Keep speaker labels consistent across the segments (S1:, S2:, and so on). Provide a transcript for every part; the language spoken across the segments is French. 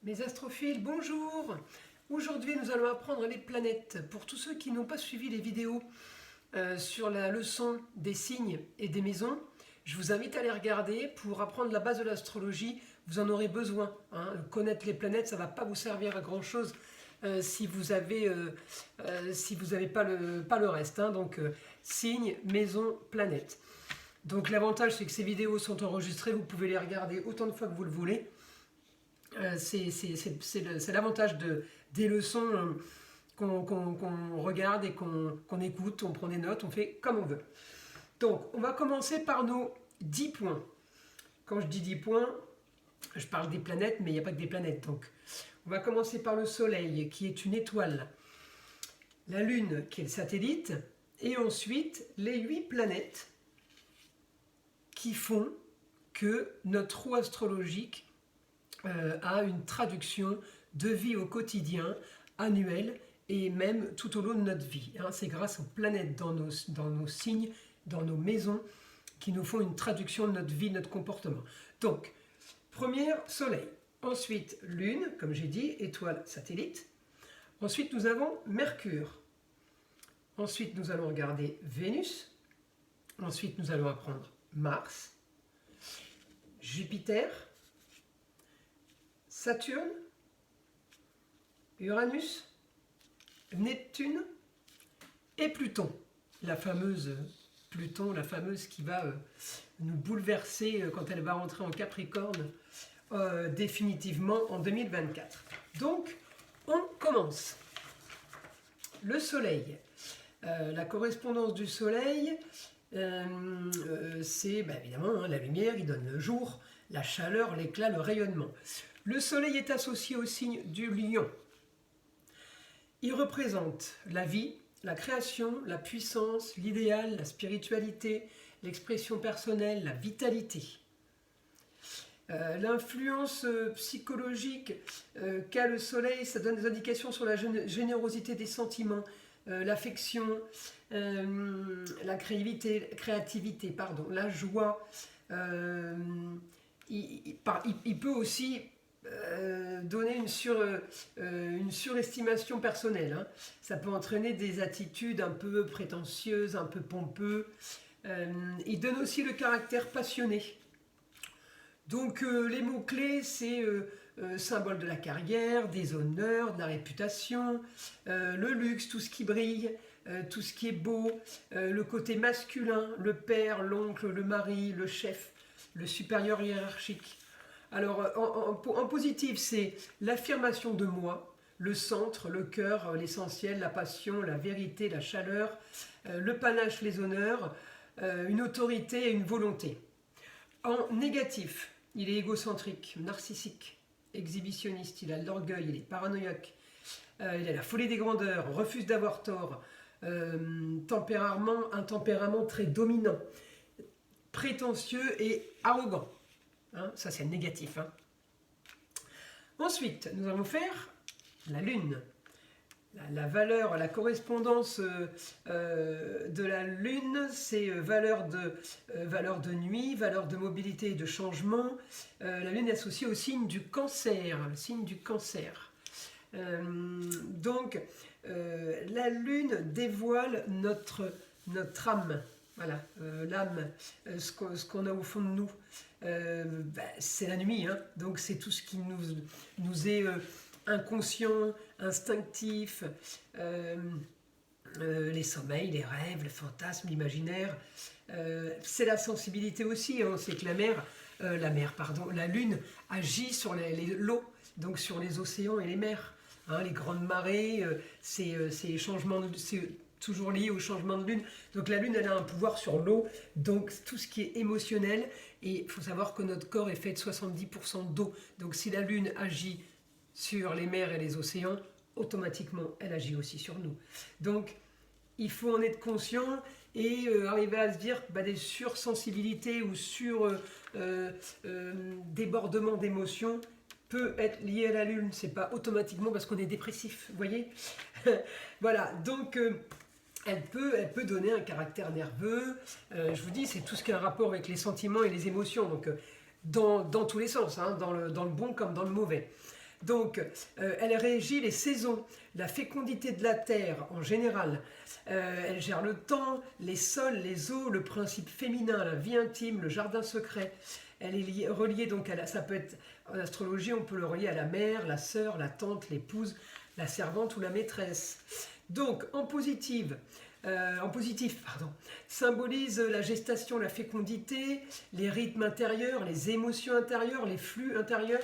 S1: Mes astrophiles, bonjour! Aujourd'hui, nous allons apprendre les planètes. Pour tous ceux qui n'ont pas suivi les vidéos sur la leçon des signes et des maisons, je vous invite à les regarder pour apprendre la base de l'astrologie. Vous en aurez besoin. Connaître les planètes, ça ne va pas vous servir à grand chose si vous n'avez pas le reste. Donc, signes, maisons, planètes. Donc, l'avantage, c'est que ces vidéos sont enregistrées. Vous pouvez les regarder autant de fois que vous le voulez. C'est l'avantage des leçons qu'on regarde et qu'on écoute, on prend des notes, on fait comme on veut. Donc, on va commencer par nos 10 points. Quand je dis 10 points, je parle des planètes, mais il n'y a pas que des planètes. Donc, on va commencer par le Soleil, qui est une étoile. La Lune, qui est le satellite. Et ensuite, les 8 planètes qui font que notre roue astrologique a une traduction de vie au quotidien, annuelle, et même tout au long de notre vie. C'est grâce aux planètes dans nos signes, dans nos maisons, qui nous font une traduction de notre vie, de notre comportement. Donc, première, Soleil. Ensuite, Lune, comme j'ai dit, étoile, satellite. Ensuite, nous avons Mercure. Ensuite, nous allons regarder Vénus. Ensuite, nous allons apprendre Mars, Jupiter, Saturne, Uranus, Neptune et Pluton. La fameuse Pluton, la fameuse qui va nous bouleverser quand elle va rentrer en Capricorne définitivement en 2024. Donc, on commence. Le Soleil. La correspondance du Soleil, c'est évidemment la lumière, il donne le jour, la chaleur, l'éclat, le rayonnement. Le Soleil est associé au signe du Lion. Il représente la vie, la création, la puissance, l'idéal, la spiritualité, l'expression personnelle, la vitalité. L'influence psychologique qu'a le Soleil, ça donne des indications sur la générosité des sentiments, l'affection, la créativité, la joie. Il peut aussi donner une surestimation personnelle. Ça peut entraîner des attitudes un peu prétentieuses, un peu pompeux. Il donne aussi le caractère passionné. Donc les mots-clés, c'est symbole de la carrière, des honneurs, de la réputation, le luxe, tout ce qui brille, tout ce qui est beau, le côté masculin, le père, l'oncle, le mari, le chef, le supérieur hiérarchique. Alors en positif, c'est l'affirmation de moi, le centre, le cœur, l'essentiel, la passion, la vérité, la chaleur, le panache, les honneurs, une autorité et une volonté. En négatif, il est égocentrique, narcissique, exhibitionniste, il a de l'orgueil, il est paranoïaque, il a la folie des grandeurs, refuse d'avoir tort, un tempérament très dominant, prétentieux et arrogant. Ça c'est négatif. Ensuite, nous allons faire la Lune. La valeur, la correspondance de la Lune, c'est valeur de nuit, valeur de mobilité et de changement. La Lune est associée au signe du Cancer, le signe du Cancer. Donc, la Lune dévoile notre âme. Voilà, l'âme, ce qu'on a au fond de nous. C'est la nuit, donc c'est tout ce qui nous est inconscient, instinctif, les sommeils, les rêves, le fantasme, l'imaginaire. C'est la sensibilité aussi, c'est que la Lune agit sur l'eau, donc sur les océans et les mers. Les grandes marées, c'est toujours lié au changement de lune. Donc la lune, elle a un pouvoir sur l'eau, donc tout ce qui est émotionnel. Et il faut savoir que notre corps est fait de 70% d'eau. Donc si la lune agit sur les mers et les océans, automatiquement, elle agit aussi sur nous. Donc il faut en être conscient et arriver à se dire des sursensibilités ou débordements d'émotions peut être lié à la lune. C'est pas automatiquement parce qu'on est dépressif, vous voyez. Voilà, donc elle peut donner un caractère nerveux. Je vous dis, c'est tout ce qui a un rapport avec les sentiments et les émotions, donc dans tous les sens, dans le bon comme dans le mauvais. Donc, elle régit les saisons, la fécondité de la terre en général. Elle gère le temps, les sols, les eaux, le principe féminin, la vie intime, le jardin secret. Elle est reliée donc ça peut être en astrologie, on peut le relier à la mère, la sœur, la tante, l'épouse, la servante ou la maîtresse. Donc, en positif, symbolise la gestation, la fécondité, les rythmes intérieurs, les émotions intérieures, les flux intérieurs,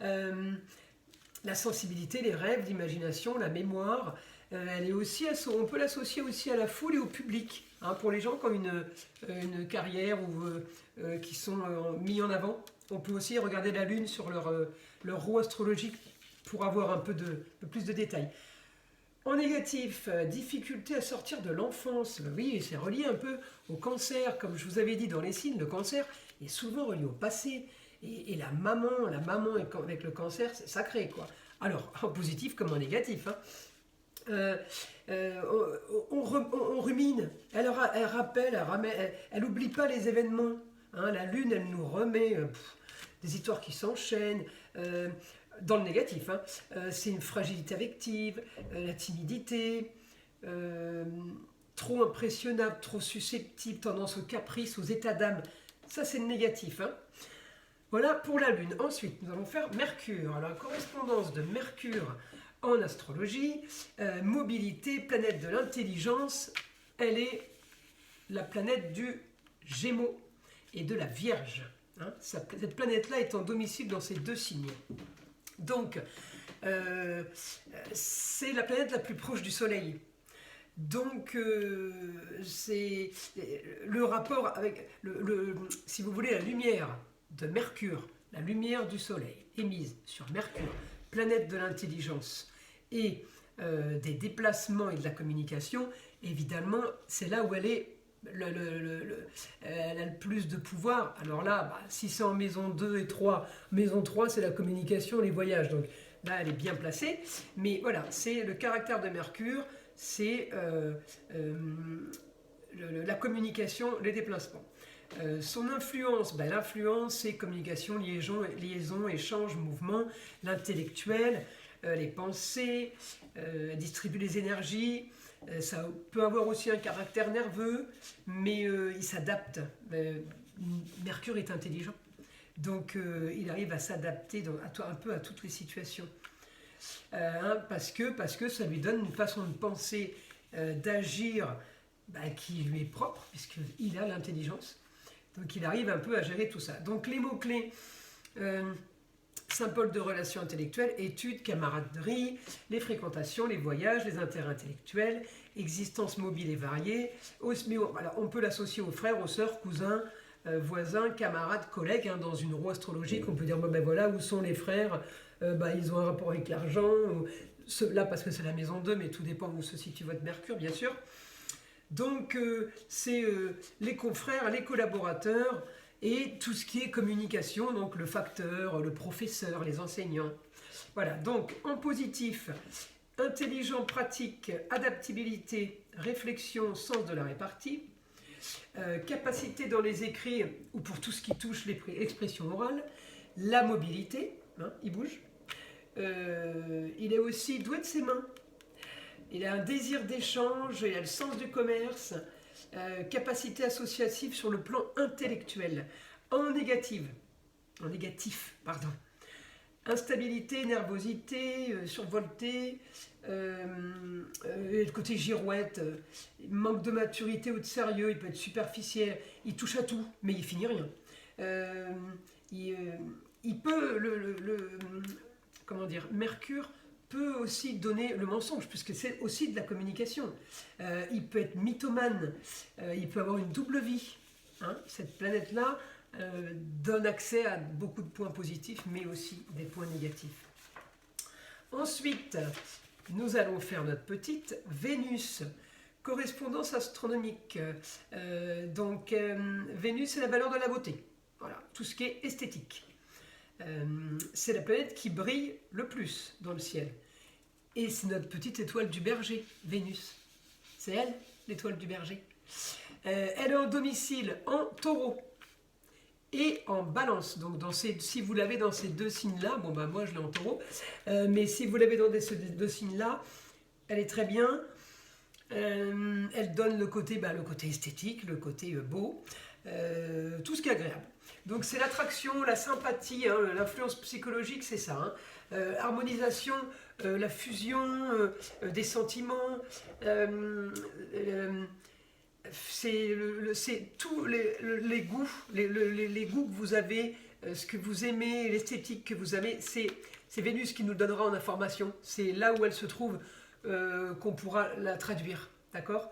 S1: la sensibilité, les rêves, l'imagination, la mémoire. Elle est aussi, on peut l'associer aussi à la foule et au public. Hein, pour les gens qui ont une carrière ou qui sont mis en avant, on peut aussi regarder la lune sur leur roue astrologique pour avoir un peu plus de détails. En négatif, difficulté à sortir de l'enfance. Oui, c'est relié un peu au cancer. Comme je vous avais dit dans les signes, le cancer est souvent relié au passé. Et la maman avec le cancer, c'est sacré, quoi. Alors, en positif comme en négatif. Hein. On rumine. Elle rappelle, elle n'oublie pas les événements. Hein. La lune, elle nous remet des histoires qui s'enchaînent. Dans le négatif, hein. C'est une fragilité affective, la timidité, trop impressionnable, trop susceptible, tendance au caprice, aux états d'âme. Ça, c'est le négatif. Hein. Voilà pour la Lune. Ensuite, nous allons faire Mercure. Alors, la correspondance de Mercure en astrologie, mobilité, planète de l'intelligence, elle est la planète du Gémeaux et de la Vierge. Hein. Cette planète-là est en domicile dans ces deux signes. Donc, c'est la planète la plus proche du Soleil. Donc, c'est le rapport avec, si vous voulez, la lumière de Mercure, la lumière du Soleil émise sur Mercure, planète de l'intelligence et des déplacements et de la communication. Évidemment, c'est là où elle est. Elle a le plus de pouvoir. Alors là, si c'est en maison 2 et 3, maison 3 c'est la communication, les voyages, donc là elle est bien placée, mais voilà, c'est le caractère de Mercure, c'est la communication, les déplacements. Son influence, l'influence c'est communication, liaison, échange, mouvement, l'intellectuel, les pensées, distribuer les énergies. Ça peut avoir aussi un caractère nerveux, mais il s'adapte. Mercure est intelligent, donc il arrive à s'adapter un peu à toutes les situations. Parce que ça lui donne une façon de penser, d'agir qui lui est propre, puisqu'il a l'intelligence. Donc il arrive un peu à gérer tout ça. Donc les mots-clés, symbole de relations intellectuelles, études, camaraderie, les fréquentations, les voyages, les intérêts intellectuels, existence mobile et variée. On peut l'associer aux frères, aux sœurs, cousins, voisins, camarades, collègues. Dans une roue astrologique, on peut dire voilà, où sont les frères, ils ont un rapport avec l'argent. Là, parce que c'est la maison 2, mais tout dépend où se situe votre Mercure, bien sûr. Donc, c'est les confrères, les collaborateurs, et tout ce qui est communication, donc le facteur, le professeur, les enseignants. Voilà, donc en positif, intelligent, pratique, adaptabilité, réflexion, sens de la répartie, capacité dans les écrits ou pour tout ce qui touche l'expression orale, la mobilité, il bouge, il est aussi doué de ses mains, il a un désir d'échange, il a le sens du commerce, capacité associative sur le plan intellectuel. En négatif, instabilité, nervosité, survolté, le côté girouette, manque de maturité ou de sérieux, il peut être superficiel, il touche à tout, mais il finit rien. Il peut, Mercure peut aussi donner le mensonge, puisque c'est aussi de la communication. Il peut être mythomane, il peut avoir une double vie. Cette planète-là donne accès à beaucoup de points positifs, mais aussi des points négatifs. Ensuite, nous allons faire notre petite Vénus, correspondance astronomique. Vénus, c'est la valeur de la beauté. Voilà, tout ce qui est esthétique. C'est la planète qui brille le plus dans le ciel. Et c'est notre petite étoile du berger, Vénus. C'est elle, l'étoile du berger. Elle est en domicile en taureau. et en balance. Donc si vous l'avez dans ces deux signes-là, bon bah moi je l'ai en taureau, mais si vous l'avez dans ces deux signes-là, elle est très bien. Elle donne le côté esthétique, le côté beau, tout ce qui est agréable. Donc c'est l'attraction, la sympathie, hein, l'influence psychologique, c'est ça. Hein. Harmonisation, la fusion des sentiments, c'est tous les goûts, les goûts que vous avez, ce que vous aimez, l'esthétique que vous avez, c'est Vénus qui nous donnera en information. C'est là où elle se trouve qu'on pourra la traduire, d'accord.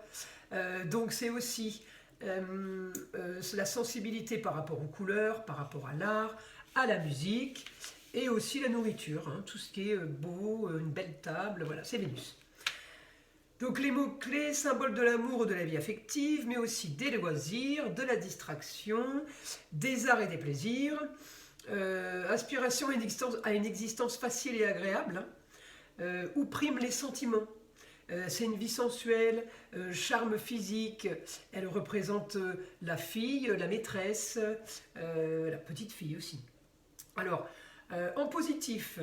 S1: Donc c'est aussi la sensibilité par rapport aux couleurs, par rapport à l'art, à la musique, et aussi la nourriture, hein, tout ce qui est beau, une belle table, voilà, c'est Vénus. Donc les mots-clés, symbole de l'amour ou de la vie affective, mais aussi des loisirs, de la distraction, des arts et des plaisirs, aspiration à une existence facile et agréable, où priment les sentiments. C'est une vie sensuelle, charme physique, elle représente la fille, la maîtresse, la petite fille aussi. Alors, en positif,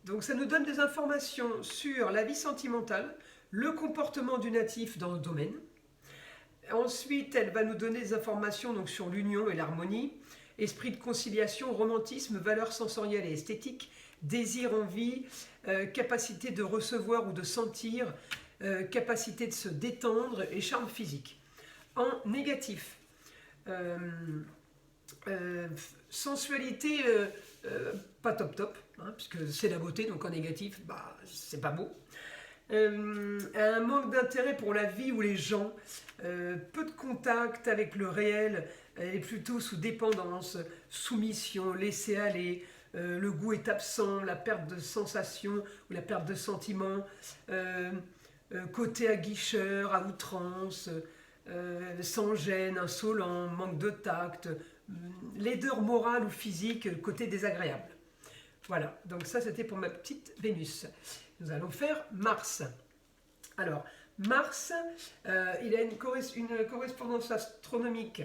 S1: donc ça nous donne des informations sur la vie sentimentale, le comportement du natif dans le domaine. Ensuite, elle va nous donner des informations donc, sur l'union et l'harmonie, esprit de conciliation, romantisme, valeurs sensorielles et esthétiques, désir, envie, capacité de recevoir ou de sentir, capacité de se détendre et charme physique. En négatif, sensualité pas top, hein, puisque c'est la beauté, donc en négatif, bah, c'est pas beau. Un manque d'intérêt pour la vie ou les gens, peu de contact avec le réel, elle est plutôt sous dépendance, soumission, laisser aller, le goût est absent, la perte de sensation ou la perte de sentiment, côté aguicheur, à outrance, sans gêne, insolent, manque de tact, laideur morale ou physique, côté désagréable. Voilà, donc ça c'était pour ma petite Vénus. Nous allons faire Mars. Alors, Mars, il a une correspondance astronomique.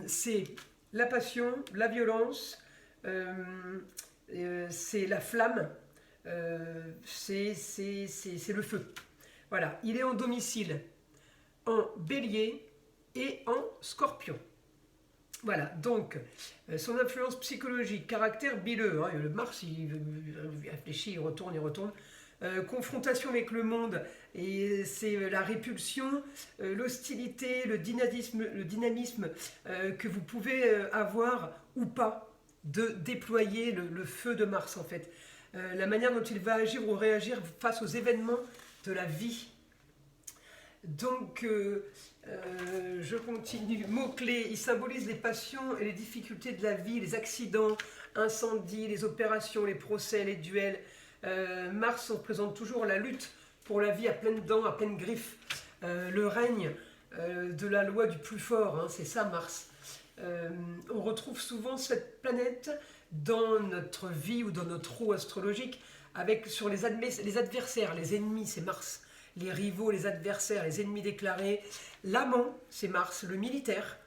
S1: C'est la passion, la violence, c'est la flamme, c'est le feu. Voilà, il est en domicile, en bélier et en scorpion. Voilà, donc, son influence psychologique, caractère bileux, hein, le Mars, il réfléchit, il retourne. Confrontation avec le monde, et c'est la répulsion, l'hostilité, le dynamisme que vous pouvez avoir ou pas de déployer le feu de Mars, en fait. La manière dont il va agir ou réagir face aux événements de la vie. Donc, je continue. Mots-clés, il symbolise les passions et les difficultés de la vie, les accidents, incendies, les opérations, les procès, les duels. Mars représente toujours la lutte pour la vie à pleines dents, à pleines griffes. Le règne de la loi du plus fort, hein, c'est ça Mars. On retrouve souvent cette planète dans notre vie ou dans notre roue astrologique, sur les adversaires, les ennemis, c'est Mars. Les rivaux, les adversaires, les ennemis déclarés. L'amant, c'est Mars, le militaire,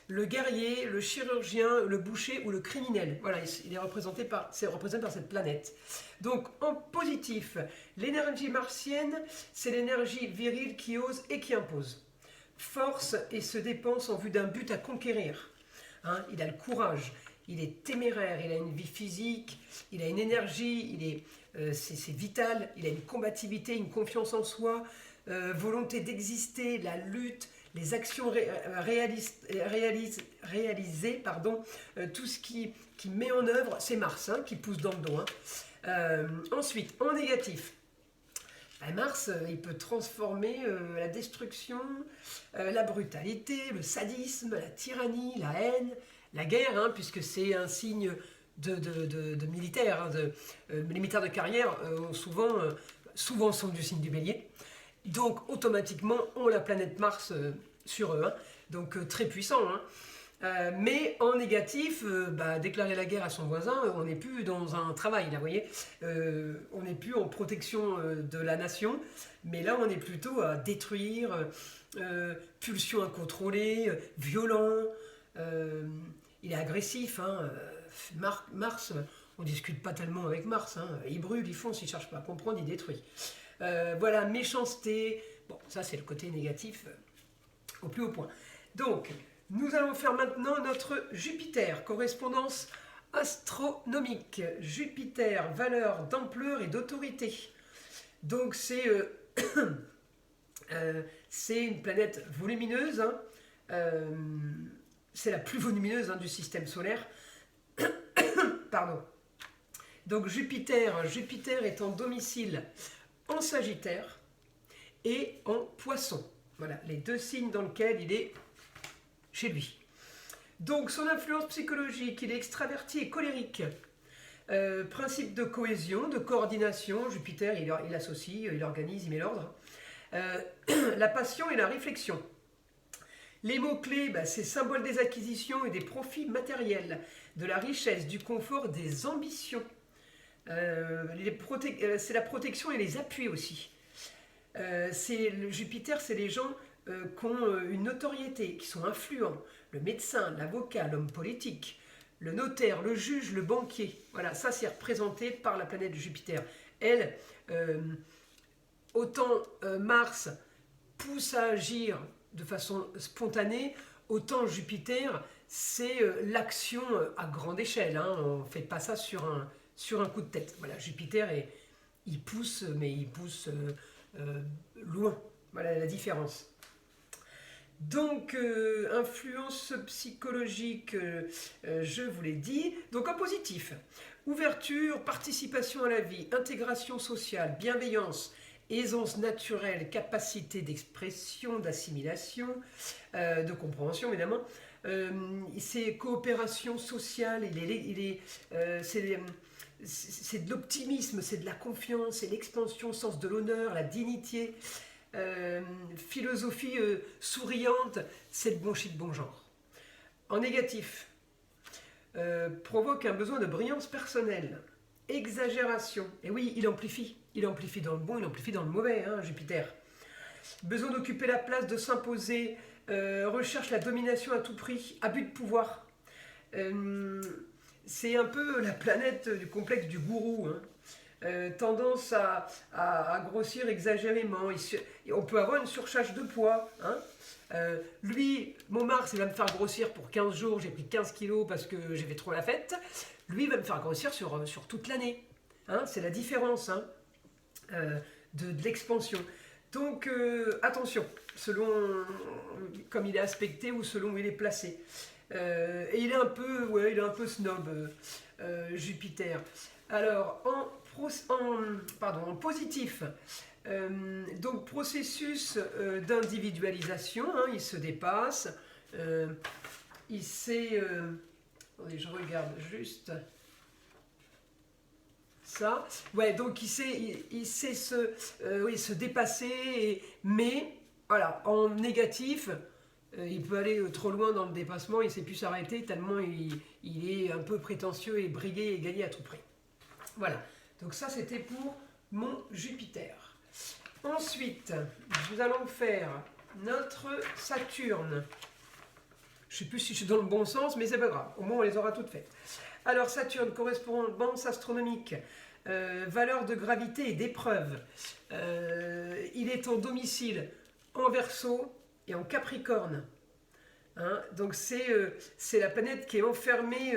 S1: le guerrier, le chirurgien, le boucher ou le criminel. Voilà, il est représenté par cette planète. Donc, en positif, l'énergie martienne, c'est l'énergie virile qui ose et qui impose. Force et se dépense en vue d'un but à conquérir. Hein, il a le courage, il est téméraire, il a une vie physique, il a une énergie, c'est vital, il a une combativité, une confiance en soi, volonté d'exister, la lutte, les actions réalisées, tout ce qui met en œuvre, c'est Mars, hein, qui pousse dans le dos. Hein. Ensuite, en négatif, Mars, il peut transformer la destruction, la brutalité, le sadisme, la tyrannie, la haine, la guerre, hein, puisque c'est un signe de militaires. Hein, les militaires de carrière souvent sont du signe du bélier. Donc automatiquement ont la planète Mars sur eux. Hein, donc très puissant. Hein. Mais en négatif, déclarer la guerre à son voisin, on n'est plus dans un travail, là, vous voyez. On n'est plus en protection de la nation, mais là on est plutôt à détruire, pulsion incontrôlée, violent, il est agressif. Hein. Mars, on ne discute pas tellement avec Mars. Hein. Il brûle, il fonce, il ne cherche pas à comprendre, il détruit. Voilà, méchanceté. Bon, ça c'est le côté négatif au plus haut point. Donc, nous allons faire maintenant notre Jupiter, correspondance astronomique. Jupiter, valeur d'ampleur et d'autorité. Donc c'est une planète volumineuse, hein. C'est la plus volumineuse, hein, du système solaire. Pardon. Donc Jupiter est en domicile en Sagittaire et en Poisson. Voilà, les deux signes dans lesquels il est chez lui. Donc son influence psychologique, il est extraverti et colérique. Principe de cohésion, de coordination, Jupiter il associe, il organise, il met l'ordre. La passion et la réflexion. Les mots-clés, c'est symbole des acquisitions et des profits matériels, de la richesse, du confort, des ambitions. C'est la protection et les appuis aussi. Jupiter, c'est les gens qui ont une notoriété, qui sont influents. Le médecin, l'avocat, l'homme politique, le notaire, le juge, le banquier. Voilà, ça c'est représenté par la planète Jupiter. Elle, autant Mars pousse à agir de façon spontanée, autant Jupiter, c'est l'action à grande échelle. Hein. On ne fait pas ça sur un coup de tête. Voilà, Jupiter, il pousse, mais il pousse loin. Voilà la différence. Donc, influence psychologique, je vous l'ai dit. Donc, en positif, ouverture, participation à la vie, intégration sociale, bienveillance, aisance naturelle, capacité d'expression, d'assimilation, de compréhension évidemment. C'est coopération sociale, c'est de l'optimisme, c'est de la confiance, c'est l'expansion, sens de l'honneur, la dignité, philosophie souriante, c'est le bon chic, bon genre. En négatif, provoque un besoin de brillance personnelle, exagération, et oui, il amplifie dans le bon, il amplifie dans le mauvais, hein, Jupiter. Besoin d'occuper la place, de s'imposer, recherche la domination à tout prix, abus de pouvoir. C'est un peu la planète du complexe du gourou, hein. Tendance à grossir exagérément. On peut avoir une surcharge de poids. Hein. Lui, mon Mars, il va me faire grossir pour 15 jours, j'ai pris 15 kilos parce que j'ai fait trop la fête. Lui, il va me faire grossir sur toute l'année. Hein. C'est la différence, hein, de l'expansion. Donc, attention, selon comme il est aspecté ou selon où il est placé. Et il est un peu snob, Jupiter. Alors, en positif, donc processus d'individualisation, hein, il se dépasse, il sait, attendez, je regarde juste ça, ouais, donc il sait se dépasser, mais voilà, en négatif, il peut aller trop loin dans le dépassement, il ne sait plus s'arrêter tellement il est un peu prétentieux et briguer et gagner à tout prix. Voilà, donc ça c'était pour mon Jupiter. Ensuite, nous allons faire notre Saturne. Je ne sais plus si je suis dans le bon sens, mais c'est pas grave, au moins on les aura toutes faites. Alors Saturne, correspondance astronomique, valeur de gravité et d'épreuve. Il est en domicile en Verseau et en Capricorne. Hein, donc c'est la planète qui est enfermée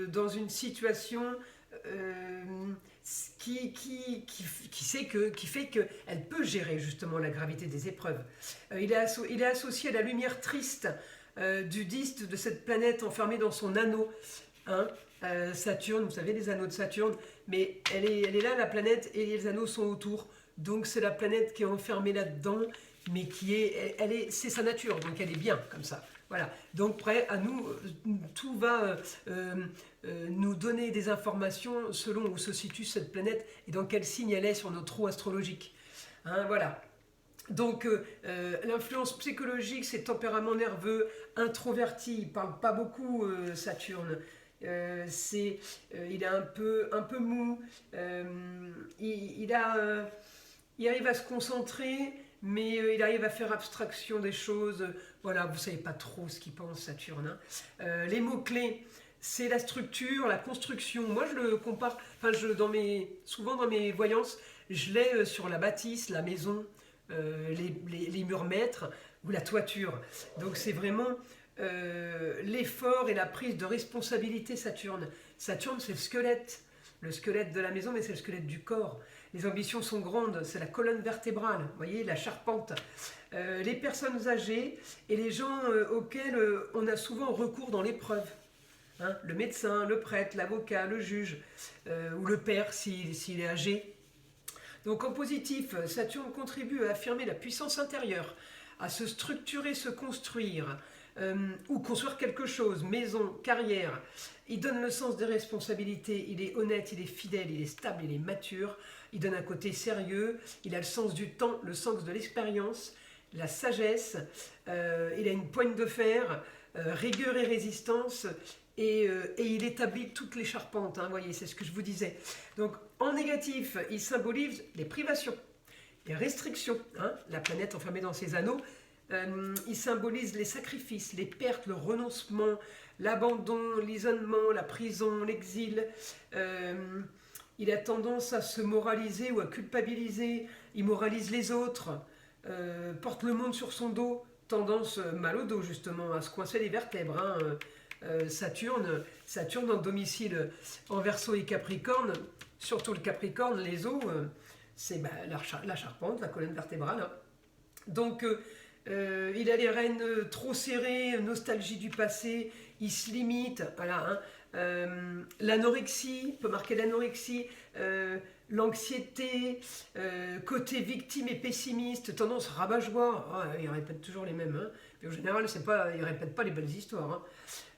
S1: dans une situation qui fait qu'elle peut gérer justement la gravité des épreuves. Il est associé à la lumière triste du disque de cette planète enfermée dans son anneau. Hein, Saturne, vous savez les anneaux de Saturne, mais elle est là la planète et les anneaux sont autour. Donc c'est la planète qui est enfermée là-dedans, mais c'est sa nature, donc elle est bien comme ça. Voilà, donc près à nous, tout va nous donner des informations selon où se situe cette planète et dans quel signe elle est sur notre trou astrologique. Hein, voilà. Donc l'influence psychologique, c'est tempérament nerveux, introverti, il ne parle pas beaucoup Saturne. Il est un peu mou, il arrive à se concentrer, mais il arrive à faire abstraction des choses Voilà, vous ne savez pas trop ce qu'il pense Saturne. Hein. Les mots-clés, c'est la structure, la construction. Moi, je le compare, enfin, souvent dans mes voyances, je l'ai sur la bâtisse, la maison, les murs maîtres ou la toiture. Donc, c'est vraiment l'effort et la prise de responsabilité Saturne. Saturne, c'est le squelette de la maison, mais c'est le squelette du corps. Les ambitions sont grandes, c'est la colonne vertébrale, vous voyez, la charpente. Les personnes âgées et les gens auxquels on a souvent recours dans l'épreuve. Hein, le médecin, le prêtre, l'avocat, le juge, ou le père s'il est âgé. Donc en positif, Saturne contribue à affirmer la puissance intérieure, à se structurer, se construire, ou construire quelque chose, maison, carrière. Il donne le sens des responsabilités, il est honnête, il est fidèle, il est stable, il est mature, il donne un côté sérieux, il a le sens du temps, le sens de l'expérience, la sagesse, il a une poigne de fer, rigueur et résistance, et il établit toutes les charpentes, hein, voyez, c'est ce que je vous disais. Donc en négatif, il symbolise les privations, les restrictions, hein, la planète enfermée dans ses anneaux. Il symbolise les sacrifices, les pertes, le renoncement, l'abandon, l'isolement, la prison, l'exil. Il a tendance à se moraliser ou à culpabiliser, il moralise les autres, porte le monde sur son dos, tendance mal au dos justement, à se coincer les vertèbres. Hein. Saturne en domicile en Verseau et Capricorne, surtout le Capricorne, les os, c'est la charpente, la colonne vertébrale. Hein. Donc il a les rênes trop serrées, nostalgie du passé, il se limite, voilà. Hein. L'anorexie, peut marquer l'anorexie, l'anxiété, côté victime et pessimiste, tendance rabat-joie. Oh, il répète toujours les mêmes, hein. Mais en général, il ne répète pas les belles histoires.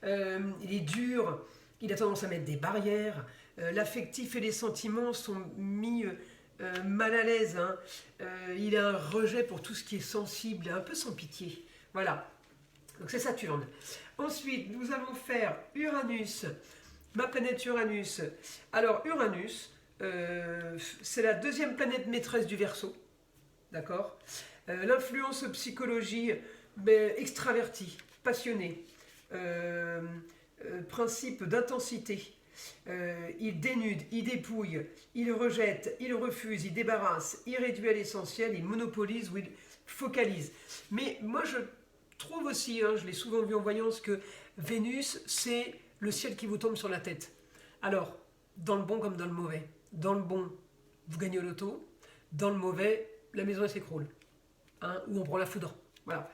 S1: Hein. Il est dur, il a tendance à mettre des barrières, l'affectif et les sentiments sont mis mal à l'aise. Hein. Il a un rejet pour tout ce qui est sensible, un peu sans pitié. Voilà, donc c'est Saturne. Ensuite, nous allons faire Uranus, ma planète Uranus. Alors Uranus, c'est la deuxième planète maîtresse du Verseau, d'accord. L'influence psychologie, extravertie, passionnée, principe d'intensité. Il dénude, il dépouille, il rejette, il refuse, il débarrasse, il réduit à l'essentiel, il monopolise ou il focalise. Mais moi je trouve aussi, hein, je l'ai souvent vu en voyance, que Vénus c'est le ciel qui vous tombe sur la tête. Alors, dans le bon comme dans le mauvais. Dans le bon, vous gagnez au loto. Dans le mauvais, la maison elle s'écroule. Hein, ou on prend la foudre. Voilà.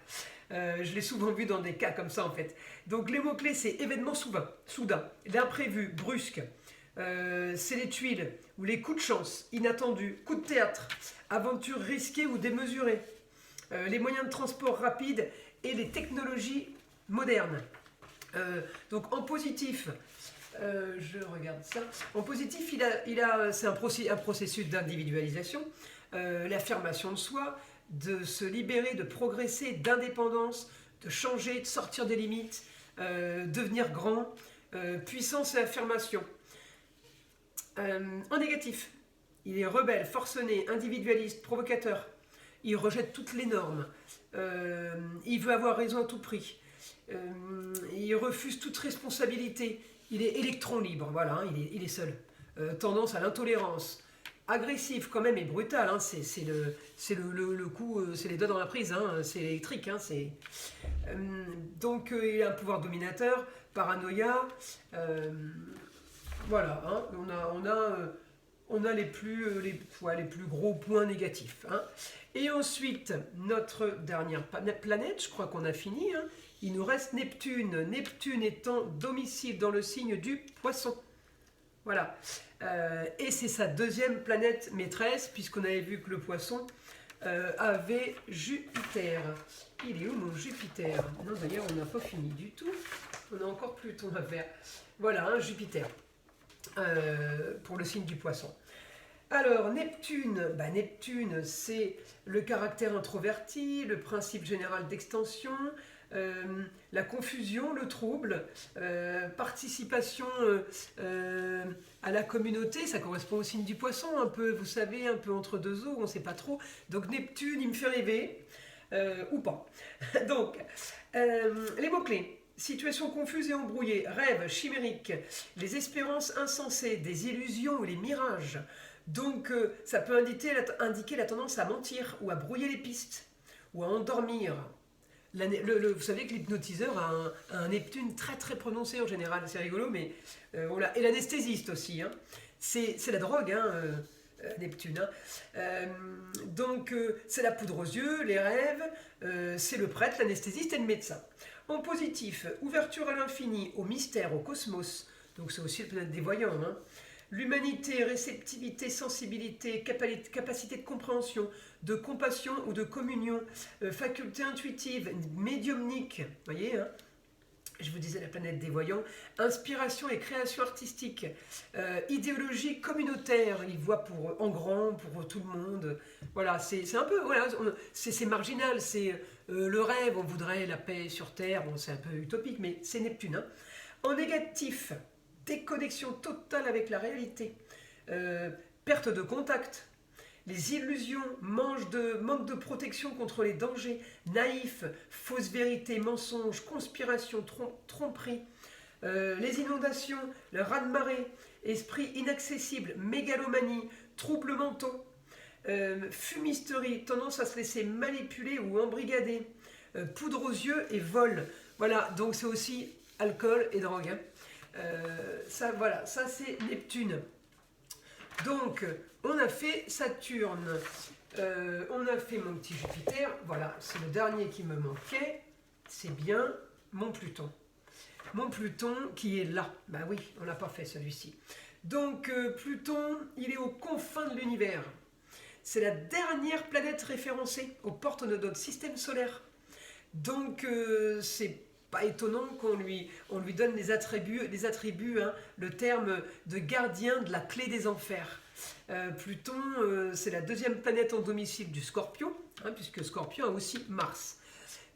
S1: Je l'ai souvent vu dans des cas comme ça en fait. Donc les mots-clés c'est événement soudain, l'imprévu, brusque, c'est les tuiles ou les coups de chance, inattendus, coups de théâtre, aventures risquées ou démesurées, les moyens de transport rapides et les technologies modernes. Donc en positif, je regarde ça. En positif, c'est un processus d'individualisation, l'affirmation de soi, de se libérer, de progresser, d'indépendance, de changer, de sortir des limites, devenir grand, puissance et affirmation. En négatif, il est rebelle, forcené, individualiste, provocateur. Il rejette toutes les normes. Il veut avoir raison à tout prix. Il refuse toute responsabilité. Il est électron libre, voilà, hein, il est seul. Tendance à l'intolérance. Agressif quand même et brutal, hein, c'est le coup, c'est les doigts dans la prise, hein, c'est électrique. Hein, donc il a un pouvoir dominateur, paranoïa, voilà, hein, on a les plus gros points négatifs. Hein. Et ensuite, notre dernière planète, je crois qu'on a fini, hein, il nous reste Neptune. Neptune étant domicile dans le signe du Poisson. Voilà. Et c'est sa deuxième planète maîtresse, puisqu'on avait vu que le Poisson avait Jupiter. Il est où mon Jupiter? Non, d'ailleurs, on n'a pas fini du tout. On a encore Pluton à faire. Voilà, hein, Jupiter. Pour le signe du Poisson. Alors, Neptune, Neptune, c'est le caractère introverti, le principe général d'extension, la confusion, le trouble, participation à la communauté, ça correspond au signe du Poisson, un peu, vous savez, un peu entre deux eaux, on ne sait pas trop. Donc Neptune, il me fait rêver. ou pas. Donc, les mots-clés. Situation confuse et embrouillée, rêve, chimérique, les espérances insensées, des illusions ou les mirages. Donc, ça peut indiquer la tendance à mentir ou à brouiller les pistes ou à endormir. Vous savez que l'hypnotiseur a un Neptune très très prononcé en général, c'est rigolo, mais voilà. Et l'anesthésiste aussi, hein. C'est la drogue, hein, Neptune. Hein. Donc c'est la poudre aux yeux, les rêves, c'est le prêtre, l'anesthésiste et le médecin. En positif, ouverture à l'infini, au mystère, au cosmos, donc c'est aussi la planète des voyants. Hein. L'humanité, réceptivité, sensibilité, capacité de compréhension, de compassion ou de communion, faculté intuitive, médiumnique, voyez, hein, je vous disais la planète des voyants, inspiration et création artistique, idéologie communautaire, il voit en grand, pour tout le monde, voilà, c'est un peu, voilà, c'est marginal, c'est le rêve, on voudrait la paix sur Terre, bon, c'est un peu utopique, mais c'est Neptune. Hein. En négatif, déconnexion totale avec la réalité, perte de contact, les illusions, manque de protection contre les dangers, naïfs, fausses vérités, mensonges, conspirations, tromperies, les inondations, le raz-de-marée, esprit inaccessible, mégalomanie, troubles mentaux, fumisterie, tendance à se laisser manipuler ou embrigader, poudre aux yeux et vol. Voilà, donc c'est aussi alcool et drogue. Hein. Ça, voilà, ça c'est Neptune. Donc, on a fait Saturne, on a fait mon petit Jupiter, voilà, c'est le dernier qui me manquait, c'est bien mon Pluton. Mon Pluton qui est là, bah oui, on n'a pas fait celui-ci. Donc, Pluton, il est aux confins de l'univers. C'est la dernière planète référencée aux portes de notre système solaire. Donc, c'est pas étonnant qu'on lui donne des attributs hein, le terme de gardien de la clé des enfers. Pluton, c'est la deuxième planète en domicile du Scorpion, hein, puisque Scorpion a aussi Mars.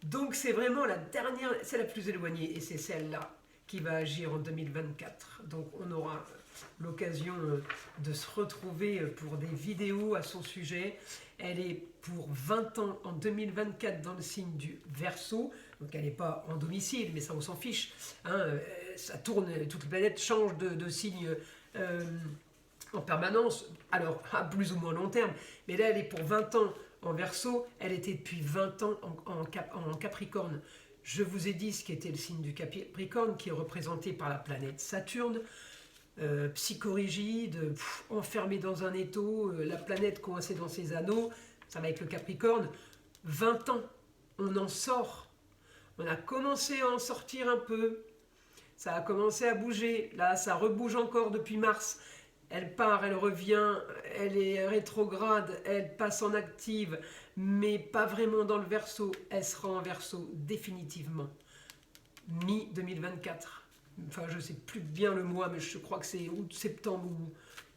S1: Donc c'est vraiment la dernière, c'est la plus éloignée, et c'est celle-là qui va agir en 2024. Donc on aura l'occasion de se retrouver pour des vidéos à son sujet. Elle est pour 20 ans en 2024 dans le signe du Verseau. Donc elle n'est pas en domicile, mais ça on s'en fiche. Hein, ça tourne, toute la planète change de signe en permanence, alors à plus ou moins long terme. Mais là elle est pour 20 ans en Verseau, elle était depuis 20 ans en Capricorne. Je vous ai dit ce qu'était le signe du Capricorne, qui est représenté par la planète Saturne. Psychorigide, enfermé dans un étau, la planète coincée dans ses anneaux, ça va avec le Capricorne. 20 ans, on en sort. On a commencé à en sortir un peu. Ça a commencé à bouger. Là, ça rebouge encore depuis mars. Elle part, elle revient, elle est rétrograde, elle passe en active, mais pas vraiment dans le Verseau. Elle sera en Verseau définitivement. Mi-2024. Enfin, je ne sais plus bien le mois, mais je crois que c'est août, septembre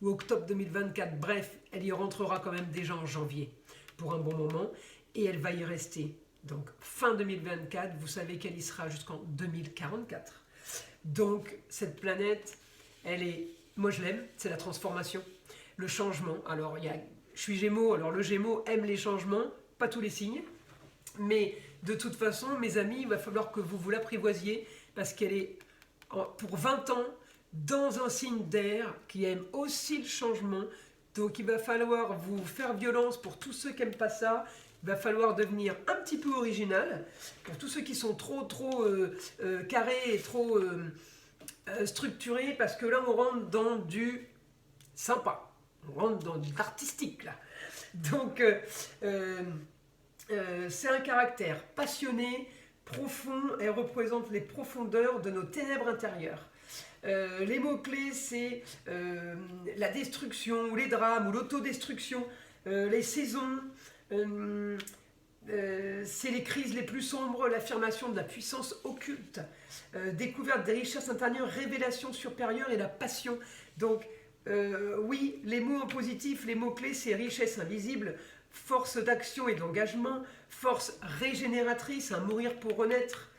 S1: ou octobre 2024. Bref, elle y rentrera quand même déjà en janvier pour un bon moment. Et elle va y rester. Donc, fin 2024, vous savez qu'elle y sera jusqu'en 2044. Donc, cette planète, elle est... Moi, je l'aime, c'est la transformation, le changement. Alors, je suis Gémeaux, alors le Gémeaux aime les changements, pas tous les signes. Mais de toute façon, mes amis, il va falloir que vous l'apprivoisiez parce qu'elle est... pour 20 ans dans un signe d'air qui aime aussi le changement. Donc il va falloir vous faire violence pour tous ceux qui n'aiment pas ça. Il va falloir devenir un petit peu original pour tous ceux qui sont trop carrés et trop structurés, parce que là on rentre dans du sympa, on rentre dans de l'artistique là. Donc c'est un caractère passionné, profond. Elle représente les profondeurs de nos ténèbres intérieures. Les mots-clés, c'est la destruction, ou les drames, ou l'autodestruction, les saisons, c'est les crises les plus sombres, l'affirmation de la puissance occulte, découverte des richesses intérieures, révélation supérieure et la passion. Donc, oui, les mots en positif, les mots-clés, c'est richesse invisible, force d'action et d'engagement, force régénératrice, un mourir pour renaître,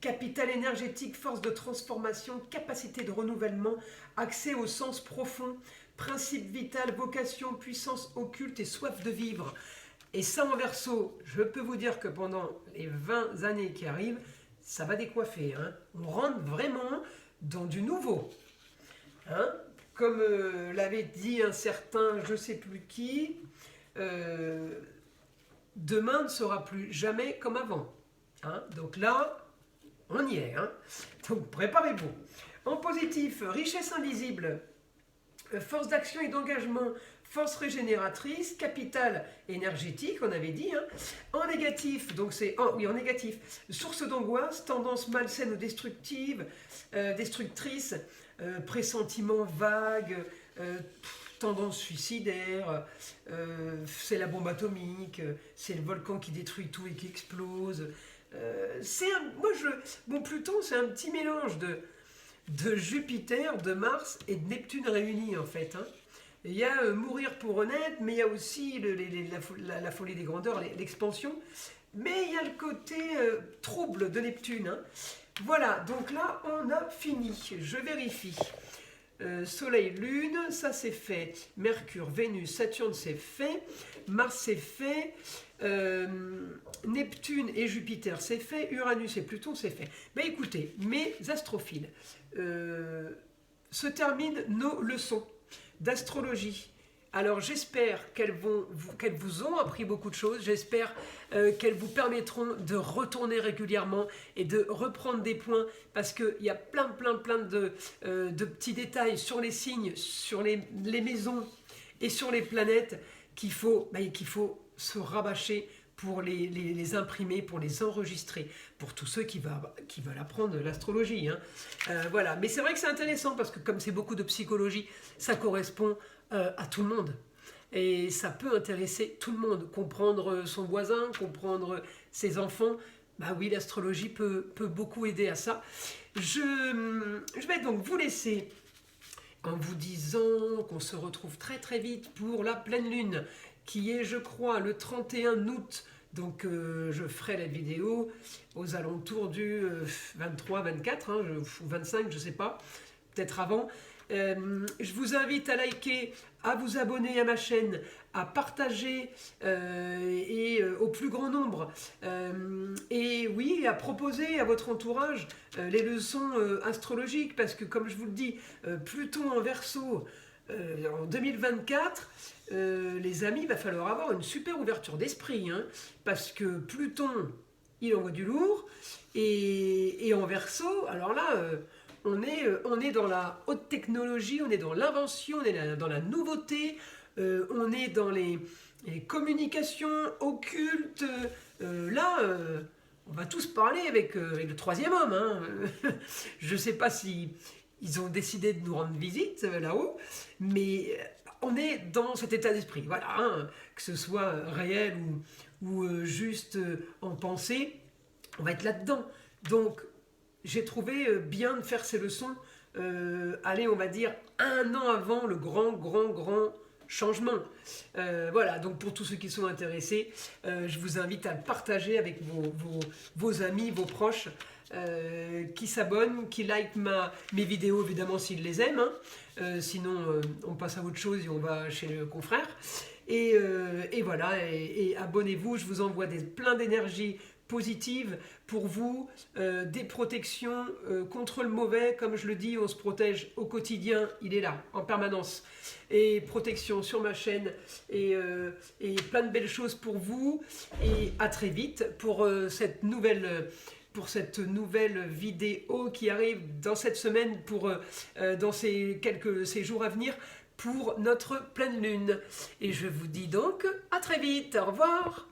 S1: capital énergétique, force de transformation, capacité de renouvellement, accès au sens profond, principe vital, vocation, puissance occulte et soif de vivre. Et ça en Verseau, je peux vous dire que pendant les 20 années qui arrivent, ça va décoiffer. Hein. On rentre vraiment dans du nouveau. Hein. Comme l'avait dit un certain je ne sais plus qui, demain ne sera plus jamais comme avant. Hein. Donc là, on y est. Hein. Donc préparez-vous. En positif, richesse invisible, force d'action et d'engagement, force régénératrice, capital énergétique, on avait dit. Hein. En négatif, donc c'est oui, en négatif, source d'angoisse, tendance malsaine ou destructive, destructrice, pressentiment vague, tendance suicidaire, c'est la bombe atomique, c'est le volcan qui détruit tout et qui explose. Bon, Pluton, c'est un petit mélange de Jupiter, de Mars et de Neptune réunis en fait. Hein. Il y a mourir pour honnête, mais il y a aussi la folie des grandeurs, l'expansion. Mais il y a le côté trouble de Neptune. Hein. Voilà, donc là, on a fini. Je vérifie. Soleil, Lune, ça c'est fait. Mercure, Vénus, Saturne, c'est fait. Mars, c'est fait. Neptune et Jupiter, c'est fait. Uranus et Pluton, c'est fait. Mais écoutez, mes astrophiles, se terminent nos leçons d'astrologie. Alors j'espère qu'elles vous ont appris beaucoup de choses, j'espère qu'elles vous permettront de retourner régulièrement et de reprendre des points, parce qu'il y a plein de petits détails sur les signes, sur les maisons et sur les planètes qu'il faut se rabâcher pour les imprimer, pour les enregistrer, pour tous ceux qui veulent apprendre l'astrologie. Hein. Voilà. Mais c'est vrai que c'est intéressant, parce que comme c'est beaucoup de psychologie, ça correspond à tout le monde. Et ça peut intéresser tout le monde. Comprendre son voisin, comprendre ses enfants, bah oui, l'astrologie peut beaucoup aider à ça. Je vais donc vous laisser en vous disant qu'on se retrouve très vite pour la pleine lune, qui est, je crois, le 31 août. Donc je ferai la vidéo aux alentours du 23, 24, hein, ou 25, je ne sais pas, peut-être avant. Je vous invite à liker, à vous abonner à ma chaîne, à partager au plus grand nombre. Et oui, à proposer à votre entourage les leçons astrologiques, parce que comme je vous le dis, Pluton en Verseau en 2024, les amis, il va falloir avoir une super ouverture d'esprit, hein, parce que Pluton, il envoie du lourd, et en Verseau, alors là, on est dans la haute technologie, on est dans l'invention, on est dans la nouveauté, on est dans les communications occultes. Là, on va tous parler avec le troisième homme. Hein. Je ne sais pas si ils ont décidé de nous rendre visite là-haut, mais on est dans cet état d'esprit. Voilà, hein, que ce soit réel ou juste en pensée, on va être là-dedans. Donc, j'ai trouvé bien de faire ces leçons, allez, on va dire, 1 an avant le grand changement. Voilà, donc pour tous ceux qui sont intéressés, je vous invite à le partager avec vos amis, vos proches, qui s'abonnent, qui likent mes vidéos, évidemment, s'ils les aiment. Hein. Sinon, on passe à autre chose et on va chez le confrère. Et voilà, et abonnez-vous, je vous envoie plein d'énergie positive pour vous, des protections contre le mauvais, comme je le dis, on se protège au quotidien, il est là, en permanence, et protection sur ma chaîne, et plein de belles choses pour vous, et à très vite pour cette nouvelle vidéo qui arrive dans cette semaine, dans ces jours à venir, pour notre pleine lune. Et je vous dis donc à très vite, au revoir.